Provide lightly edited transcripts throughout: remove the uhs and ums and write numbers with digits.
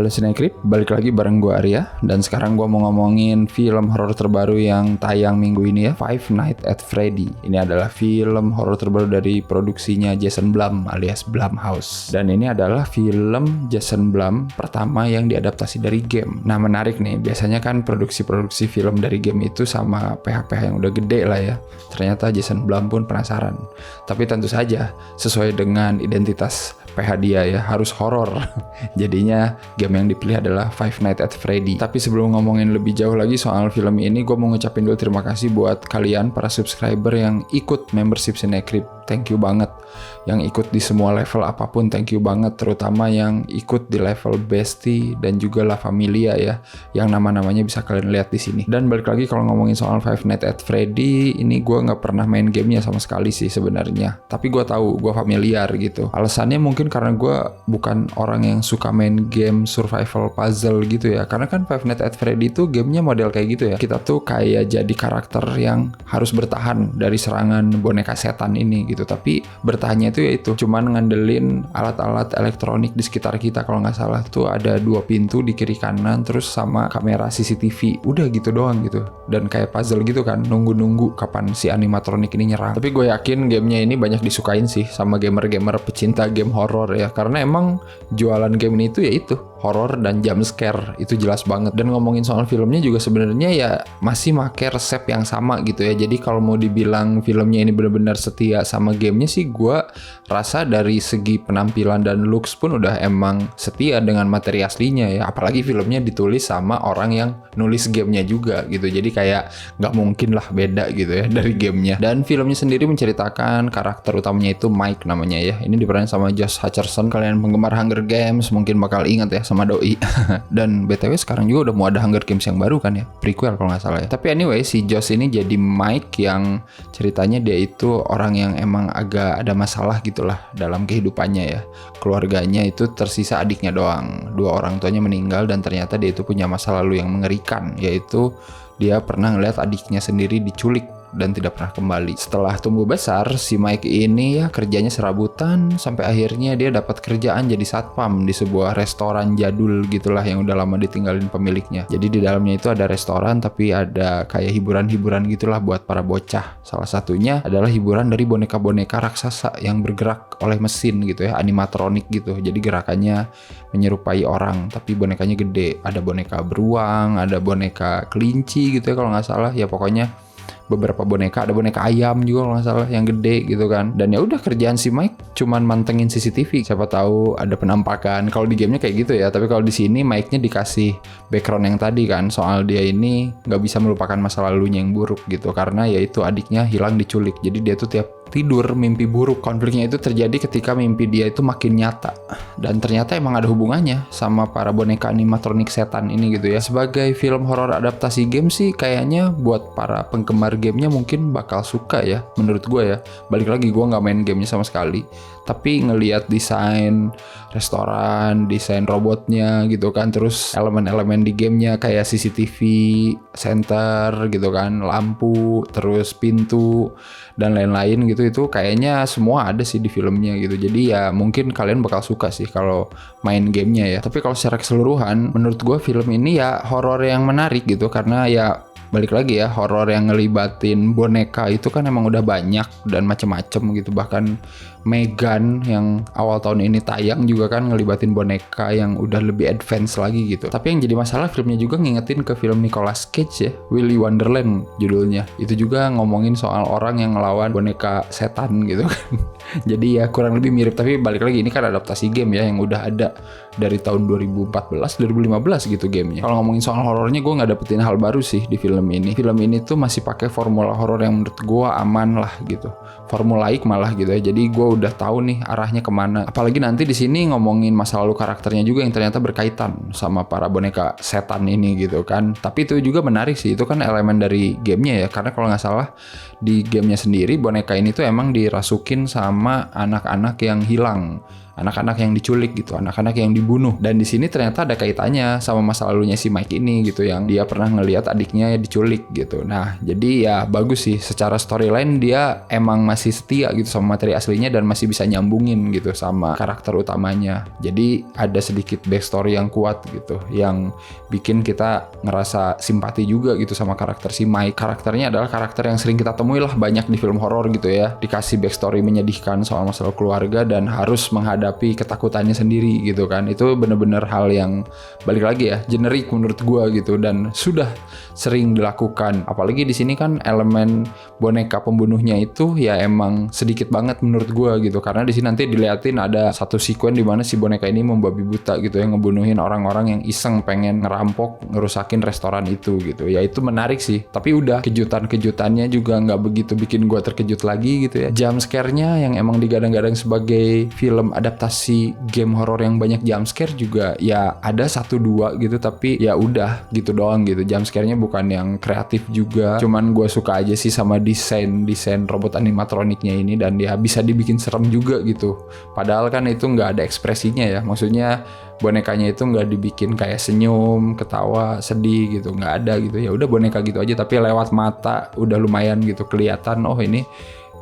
Halo Cinecrip, balik lagi bareng gue Arya. Dan sekarang gue mau ngomongin film horor terbaru yang tayang minggu ini ya, Five Nights at Freddy. Ini adalah film horor terbaru dari produksinya Jason Blum alias Blumhouse. Dan ini adalah film Jason Blum pertama yang diadaptasi dari game. Nah menarik nih, biasanya kan produksi-produksi film dari game itu sama PH-PH yang udah gede lah ya. Ternyata Jason Blum pun penasaran. Tapi tentu saja sesuai dengan identitas PH dia ya, harus horor. Jadinya game yang dipilih adalah Five Nights at Freddy. Tapi sebelum ngomongin lebih jauh lagi soal film ini, gue mau ngucapin dulu terima kasih buat kalian para subscriber yang ikut membership Cinecrip. Thank you banget. Yang ikut di semua level apapun, thank you banget. Terutama yang ikut di level Bestie dan juga La Familia ya, yang nama-namanya bisa kalian lihat di sini. Dan balik lagi kalau ngomongin soal Five Nights at Freddy, ini gue nggak pernah main gamenya sama sekali sih sebenarnya. Tapi gue tahu, gue familiar gitu. Alasannya mungkin karena gue bukan orang yang suka main game survival puzzle gitu ya. Karena kan Five Nights at Freddy itu gamenya model kayak gitu ya. Kita tuh kayak jadi karakter yang harus bertahan dari serangan boneka setan ini gitu. Tapi bertahannya itu yaitu cuman ngandelin alat-alat elektronik di sekitar kita. Kalau nggak salah tuh ada 2 pintu di kiri kanan, terus sama kamera CCTV. Udah gitu doang gitu. Dan kayak puzzle gitu kan, nunggu-nunggu kapan si animatronik ini nyerang. Tapi gue yakin gamenya ini banyak disukain sih sama gamer-gamer pecinta game horror ya. Karena emang jualan game ini itu yaitu horor dan jump scare, itu jelas banget. Dan ngomongin soal filmnya juga sebenarnya ya masih make resep yang sama gitu ya. Jadi kalau mau dibilang filmnya ini benar-benar setia sama gamenya sih, gue rasa dari segi penampilan dan looks pun udah emang setia dengan materi aslinya ya. Apalagi filmnya ditulis sama orang yang nulis gamenya juga gitu. Jadi kayak nggak mungkin lah beda gitu ya dari gamenya. Dan filmnya sendiri menceritakan karakter utamanya itu Mike namanya ya. Ini diperanin sama Josh Hutcherson. Kalian penggemar Hunger Games mungkin bakal ingat ya sama doi. Dan BTW sekarang juga udah mau ada Hunger Games yang baru kan ya, prequel kalau nggak salah ya. Tapi anyway, si Josh ini jadi Mike yang ceritanya dia itu orang yang emang agak ada masalah gitulah dalam kehidupannya ya. Keluarganya itu tersisa adiknya doang. 2 orang tuanya meninggal dan ternyata dia itu punya masa lalu yang mengerikan, yaitu dia pernah ngeliat adiknya sendiri diculik dan tidak pernah kembali. Setelah tumbuh besar, si Mike ini ya kerjanya serabutan sampai akhirnya dia dapat kerjaan jadi satpam di sebuah restoran jadul gitulah yang udah lama ditinggalin pemiliknya. Jadi di dalamnya itu ada restoran tapi ada kayak hiburan-hiburan gitulah buat para bocah. Salah satunya adalah hiburan dari boneka-boneka raksasa yang bergerak oleh mesin gitu ya, animatronik gitu. Jadi gerakannya menyerupai orang tapi bonekanya gede. Ada boneka beruang, ada boneka kelinci gitu ya kalau nggak salah. Ya pokoknya beberapa boneka, ada boneka ayam juga kalau nggak salah yang gede gitu kan. Dan ya udah kerjaan si Mike cuman mantengin CCTV, siapa tahu ada penampakan. Kalau di gamenya kayak gitu ya, tapi kalau di sini Mike-nya dikasih background yang tadi kan, soal dia ini nggak bisa melupakan masa lalunya yang buruk gitu karena ya itu adiknya hilang diculik. Jadi dia tuh tiap tidur mimpi buruk. Konfliknya itu terjadi ketika mimpi dia itu makin nyata dan ternyata emang ada hubungannya sama para boneka animatronik setan ini gitu ya. Sebagai film horor adaptasi game sih kayaknya buat para penggemar gamenya mungkin bakal suka ya, menurut gue ya. Balik lagi, gue nggak main gamenya sama sekali, tapi ngelihat desain restoran, desain robotnya gitu kan, terus elemen-elemen di gamenya kayak CCTV center gitu kan, lampu, terus pintu dan lain-lain gitu, itu kayaknya semua ada sih di filmnya gitu. Jadi ya mungkin kalian bakal suka sih kalau main gamenya ya. Tapi kalau secara keseluruhan menurut gue film ini ya horor yang menarik gitu, karena ya balik lagi ya, horor yang ngelibatin boneka itu kan emang udah banyak dan macem-macem gitu. Bahkan Megan yang awal tahun ini tayang juga kan ngelibatin boneka yang udah lebih advance lagi gitu. Tapi yang jadi masalah, filmnya juga ngingetin ke film Nicolas Cage ya, Willy Wonderland judulnya. Itu juga ngomongin soal orang yang ngelawan boneka setan gitu kan. Jadi ya kurang lebih mirip, tapi balik lagi ini kan adaptasi game ya yang udah ada dari tahun 2014-2015 gitu gamenya. Kalau ngomongin soal horornya, gue nggak dapetin hal baru sih di film ini. Film ini tuh masih pakai formula horor yang menurut gue aman lah gitu, formulaik malah gitu ya. Jadi gue udah tahu nih arahnya kemana. Apalagi nanti di sini ngomongin masa lalu karakternya juga yang ternyata berkaitan sama para boneka setan ini gitu kan. Tapi itu juga menarik sih, itu kan elemen dari gamenya ya. Karena kalau nggak salah di gamenya sendiri boneka ini tuh emang dirasukin sama anak-anak yang hilang anak-anak yang diculik gitu, anak-anak yang dibunuh. Dan di sini ternyata ada kaitannya sama masa lalunya si Mike ini gitu, yang dia pernah ngelihat adiknya diculik gitu. Nah, jadi ya bagus sih secara storyline, dia emang masih setia gitu sama materi aslinya dan masih bisa nyambungin gitu sama karakter utamanya. Jadi ada sedikit backstory yang kuat gitu, yang bikin kita ngerasa simpati juga gitu sama karakter si Mike. Karakternya adalah karakter yang sering kita temui lah banyak di film horor gitu ya, dikasih backstory menyedihkan soal masalah keluarga dan harus menghadapi ketakutannya sendiri gitu kan. Itu bener-bener hal yang balik lagi ya, generik menurut gua gitu, dan sudah sering dilakukan. Apalagi di sini kan elemen boneka pembunuhnya itu ya emang sedikit banget menurut gua gitu, karena di sini nanti diliatin ada satu sekuen di mana si boneka ini membabi buta gitu ya, ngebunuhin orang-orang yang iseng pengen ngerampok, ngerusakin restoran itu gitu. Ya itu menarik sih, tapi udah kejutan-kejutannya juga nggak begitu bikin gua terkejut lagi gitu ya. Jump scare-nya yang emang digadang-gadang sebagai film adaptasi game horor yang banyak jump scare juga ya ada 1-2 gitu, tapi ya udah gitu doang gitu. Jump scare-nya bukan yang kreatif juga, cuman gue suka aja sih sama desain robot animatroniknya ini, dan ya bisa dibikin serem juga gitu. Padahal kan itu nggak ada ekspresinya ya, maksudnya bonekanya itu nggak dibikin kayak senyum, ketawa, sedih gitu, nggak ada gitu. Ya udah boneka gitu aja, tapi lewat mata udah lumayan gitu kelihatan, oh ini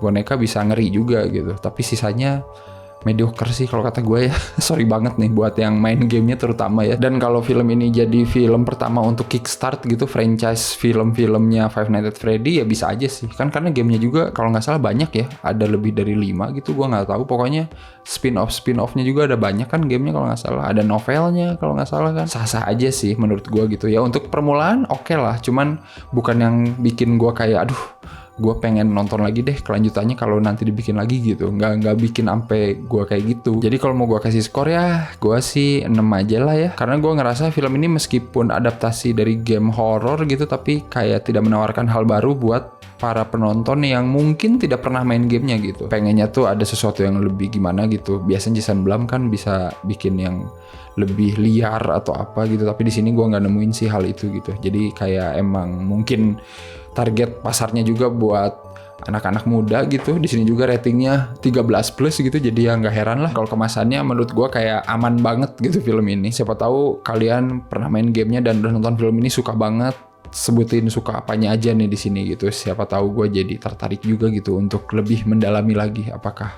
boneka bisa ngeri juga gitu. Tapi sisanya mediocre sih kalau kata gue ya. Sorry banget nih buat yang main gamenya terutama ya. Dan kalau film ini jadi film pertama untuk kickstart gitu franchise film-filmnya Five Nights at Freddy, ya bisa aja sih. Kan karena gamenya juga kalau nggak salah banyak ya, ada lebih dari 5 gitu, gue nggak tahu. Pokoknya spin-offnya juga ada banyak kan gamenya kalau nggak salah. Ada novelnya kalau nggak salah kan. Sah-sah aja sih menurut gue gitu ya. Untuk permulaan oke lah, cuman bukan yang bikin gue kayak aduh gue pengen nonton lagi deh kelanjutannya kalau nanti dibikin lagi gitu. Nggak bikin ampe gue kayak gitu. Jadi kalau mau gue kasih skor ya gue sih 6 aja lah ya, karena gue ngerasa film ini meskipun adaptasi dari game horror gitu, tapi kayak tidak menawarkan hal baru buat para penonton yang mungkin tidak pernah main gamenya gitu. Pengennya tuh ada sesuatu yang lebih gimana gitu. Biasanya Jason Blum kan bisa bikin yang lebih liar atau apa gitu, tapi di sini gue nggak nemuin sih hal itu gitu. Jadi kayak emang mungkin target pasarnya juga buat anak-anak muda gitu. Di sini juga ratingnya 13+ gitu, jadi ya nggak heran lah kalau kemasannya menurut gue kayak aman banget gitu film ini. Siapa tahu kalian pernah main gamenya dan udah nonton film ini suka banget. Sebutin suka apanya aja nih di sini gitu. Siapa tahu gue jadi tertarik juga gitu untuk lebih mendalami lagi apakah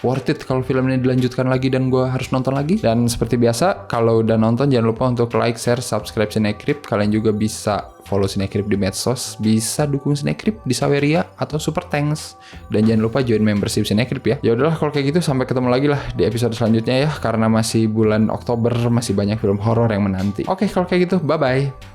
worth it kalau film ini dilanjutkan lagi dan gue harus nonton lagi. Dan seperti biasa, kalau udah nonton jangan lupa untuk like, share, subscribe Cinecrip. Kalian juga bisa follow Cinecrip di medsos, bisa dukung Cinecrip di Saweria atau Super Thanks, dan jangan lupa join membership Cinecrip ya. Ya udahlah kalau kayak gitu, sampai ketemu lagi lah di episode selanjutnya ya, karena masih bulan Oktober, masih banyak film horor yang menanti. Oke, kalau kayak gitu bye bye.